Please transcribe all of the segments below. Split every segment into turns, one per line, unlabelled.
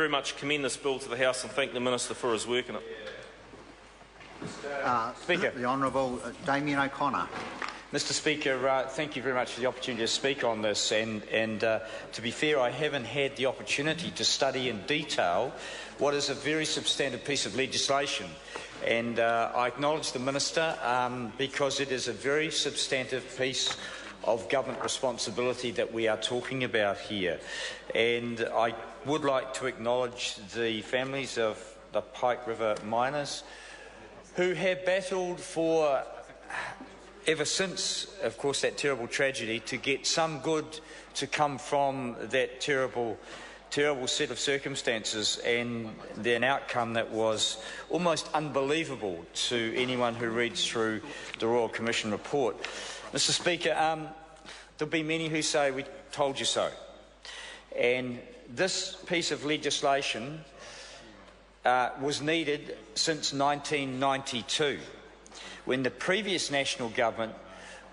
very much commend this bill to the House and thank the Minister for his work in it.
Speaker.
The Honourable Damien O'Connor.
Mr Speaker, thank you very much for the opportunity to speak on this, and to be fair, I haven't had the opportunity to study in detail what is a very substantive piece of legislation, and I acknowledge the Minister because it is a very substantive piece of government responsibility that we are talking about here, and I would like to acknowledge the families of the Pike River miners who have battled for ever since, of course, that terrible tragedy, to get some good to come from that terrible set of circumstances, and an outcome that was almost unbelievable to anyone who reads through the Royal Commission report. Mr Speaker, there'll be many who say we told you so, and this piece of legislation was needed since 1992. When the previous national government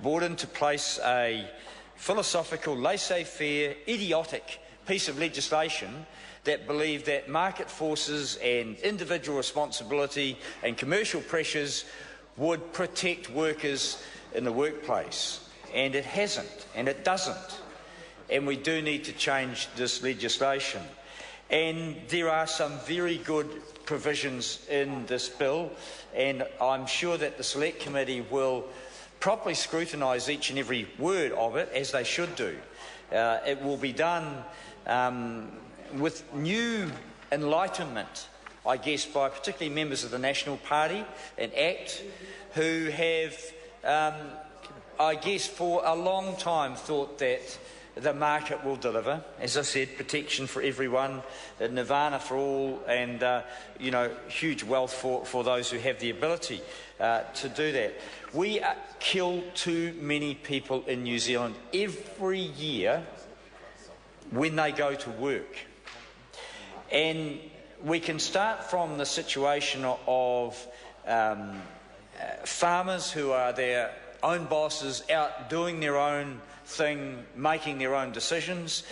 brought into place a philosophical, laissez-faire, idiotic piece of legislation that believed that market forces and individual responsibility and commercial pressures would protect workers in the workplace. And it hasn't, and it doesn't. And we do need to change this legislation. And there are some very good provisions in this bill, and I'm sure that the Select Committee will properly scrutinise each and every word of it, as they should do. It will be done with new enlightenment, I guess, by particularly members of the National Party and ACT, who have, I guess, for a long time thought that the market will deliver, as I said, protection for everyone, nirvana for all, and huge wealth for those who have the ability to do that. We kill too many people in New Zealand every year when they go to work, and we can start from the situation of farmers who are their own bosses, out doing their own thing, making their own decisions,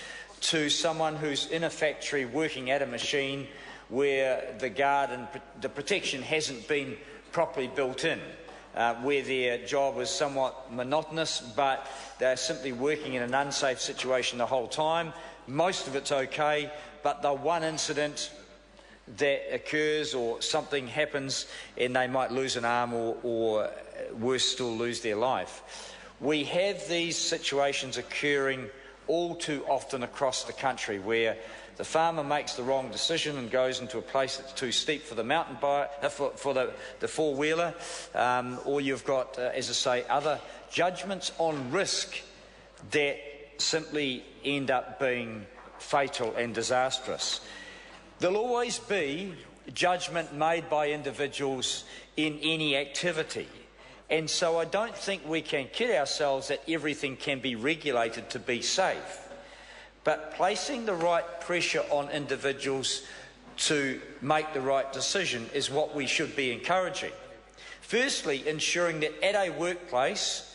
to someone who's in a factory working at a machine where the guard and the protection hasn't been properly built in, where their job is somewhat monotonous, but they're simply working in an unsafe situation the whole time. Most of it's okay, but the one incident that occurs or something happens and they might lose an arm or worse still, lose their life. We have these situations occurring all too often across the country, where the farmer makes the wrong decision and goes into a place that's too steep for the mountain bike, for the four-wheeler, or you've got, as I say, other judgments on risk that simply end up being fatal and disastrous. There'll always be judgment made by individuals in any activity. And so I don't think we can kid ourselves that everything can be regulated to be safe. But placing the right pressure on individuals to make the right decision is what we should be encouraging. Firstly, ensuring that at a workplace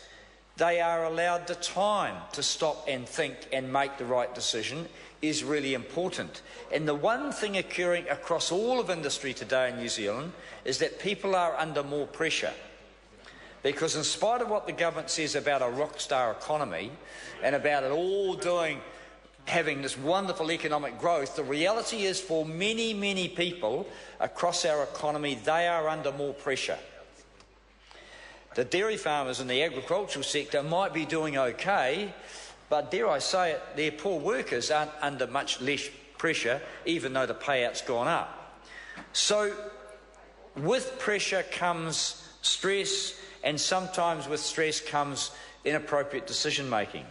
they are allowed the time to stop and think and make the right decision is really important. And the one thing occurring across all of industry today in New Zealand is that people are under more pressure. Because in spite of what the government says about a rockstar economy and about it all having this wonderful economic growth, the reality is for many, many people across our economy, they are under more pressure. The dairy farmers in the agricultural sector might be doing okay, but dare I say it, their poor workers aren't under much less pressure, even though the payout's gone up. So with pressure comes stress, and sometimes with stress comes inappropriate decision-making.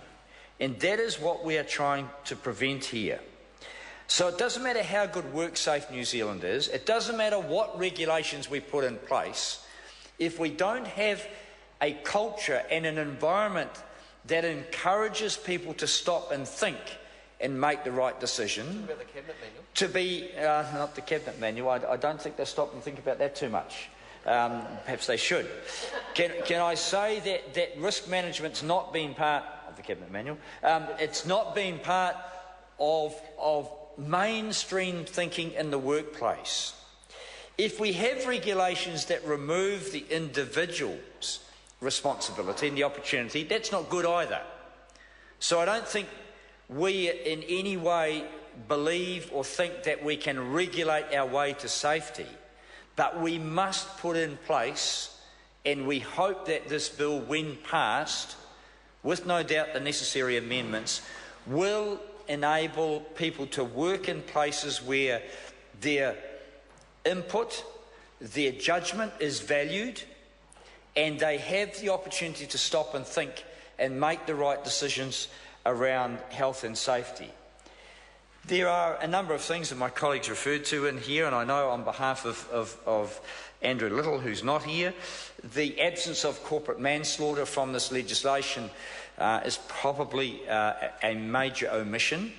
And that is what we are trying to prevent here. So it doesn't matter how good WorkSafe New Zealand is, it doesn't matter what regulations we put in place, if we don't have a culture and an environment that encourages people to stop and think and make the right decision.
About the cabinet manual?
To be, not the cabinet manual, I don't think they stop and think about that too much. Perhaps they should. Can I say that risk management's not been part of the cabinet manual? It's not been part of mainstream thinking in the workplace. If we have regulations that remove the individual's responsibility and the opportunity, that's not good either. So I don't think we in any way believe or think that we can regulate our way to safety, but we must put in place, and we hope that this bill, when passed, with no doubt the necessary amendments, will enable people to work in places where their input, their judgment is valued, and they have the opportunity to stop and think and make the right decisions around health and safety. There are a number of things that my colleagues referred to in here, and I know on behalf of Andrew Little, who's not here, the absence of corporate manslaughter from this legislation is probably a major omission.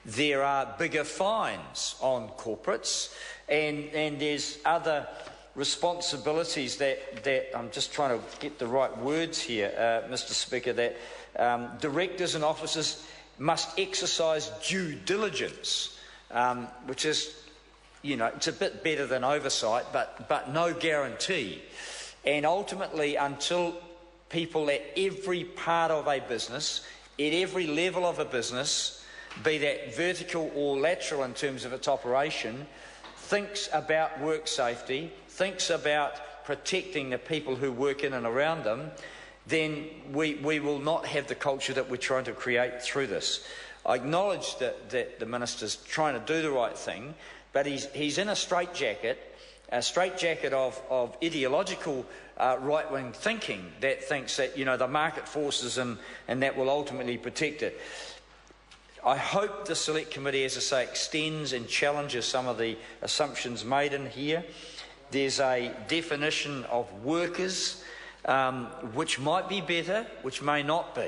There are bigger fines on corporates, and there's other responsibilities that I'm just trying to get the right words here, Mr. Speaker, that directors and officers must exercise due diligence, which is, it's a bit better than oversight, but no guarantee. And ultimately, until people at every part of a business, at every level of a business, be that vertical or lateral in terms of its operation, thinks about work safety, thinks about protecting the people who work in and around them, then we will not have the culture that we're trying to create through this. I acknowledge that the Minister's trying to do the right thing, but he's in a straitjacket of ideological right-wing thinking that thinks that, the market forces and that will ultimately protect it. I hope the Select Committee, as I say, extends and challenges some of the assumptions made in here. There's a definition of workers, which might be better, which may not be.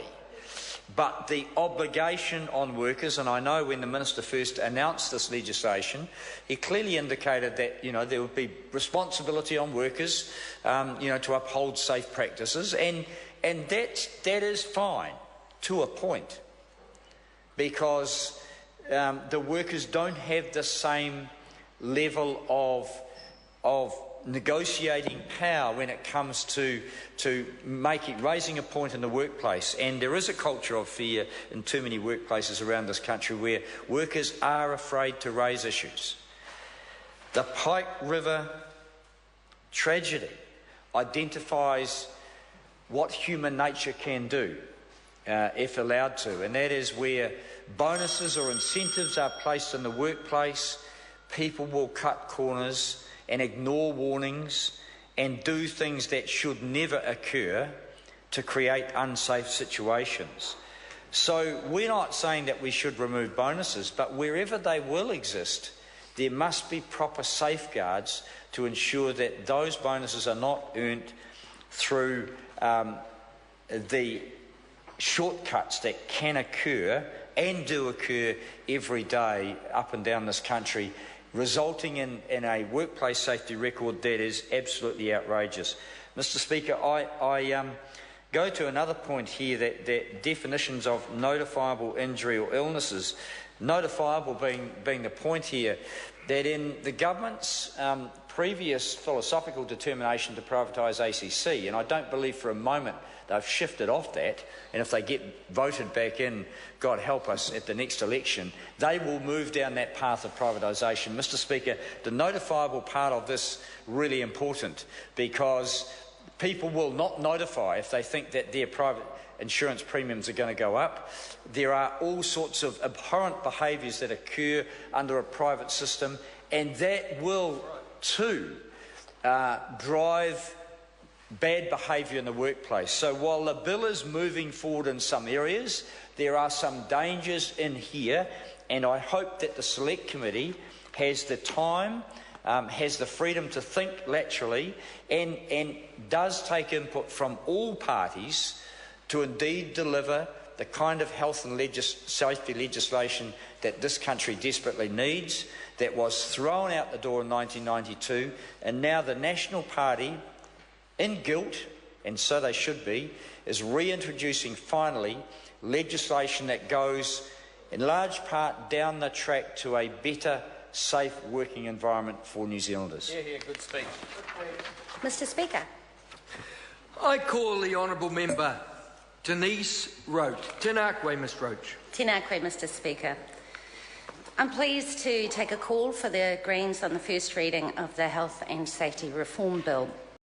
But the obligation on workers, and I know when the Minister first announced this legislation, he clearly indicated that, there would be responsibility on workers, to uphold safe practices, and that is fine to a point, because the workers don't have the same level of negotiating power when it comes to raising a point in the workplace. And there is a culture of fear in too many workplaces around this country where workers are afraid to raise issues. The Pike River tragedy identifies what human nature can do if allowed to, and that is where bonuses or incentives are placed in the workplace, people will cut corners and ignore warnings and do things that should never occur to create unsafe situations. So we're not saying that we should remove bonuses, but wherever they will exist, there must be proper safeguards to ensure that those bonuses are not earned through the shortcuts that can occur and do occur every day up and down this country, resulting in a workplace safety record that is absolutely outrageous. Mr. Speaker, I go to another point here, that definitions of notifiable injury or illnesses, notifiable being the point here, that in the government's previous philosophical determination to privatise ACC, and I don't believe for a moment they've shifted off that, and if they get voted back in, God help us, at the next election, they will move down that path of privatisation. Mr. Speaker, the notifiable part of this really important, because people will not notify if they think that their private insurance premiums are going to go up. There are all sorts of abhorrent behaviours that occur under a private system, and that will too drive bad behaviour in the workplace. So while the bill is moving forward in some areas, there are some dangers in here, and I hope that the Select Committee has the time, has the freedom to think laterally, and does take input from all parties to indeed deliver the kind of health and safety legislation that this country desperately needs, that was thrown out the door in 1992, and now the National Party, in guilt, and so they should be, is reintroducing finally legislation that goes in large part down the track to a better, safe working environment for New Zealanders.
Good speech.
Mr Speaker.
I call the honourable member Denise Roach. Tēnā koe, Ms Roach.
Tēnā koe, Mr Speaker. I'm pleased to take a call for the Greens on the first reading of the Health and Safety Reform Bill.